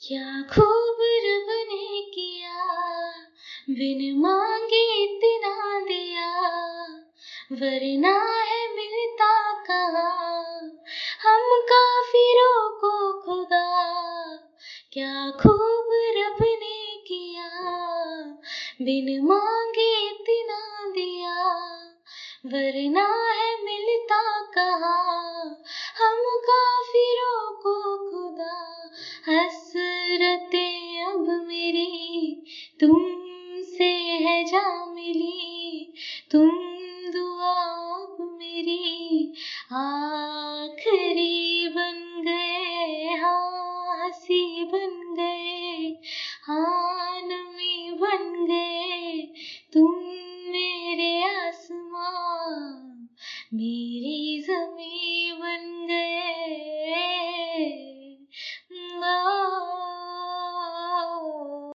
क्या खूब रब ने किया, बिन मांगे इतना दिया, वरना है मिलता कहाँ हम काफिरों को खुदा। क्या खूब रब ने किया, बिन मांगे इतना दिया, वरना है मिलता कहाँ हम काफिरों को खुदा। हसरतें अब मेरी तुमसे है जा मिली, तुम दुआ अब मेरी आखिरी बन गए, हाँ हंसी बन गए, हाँ नमी बन गए।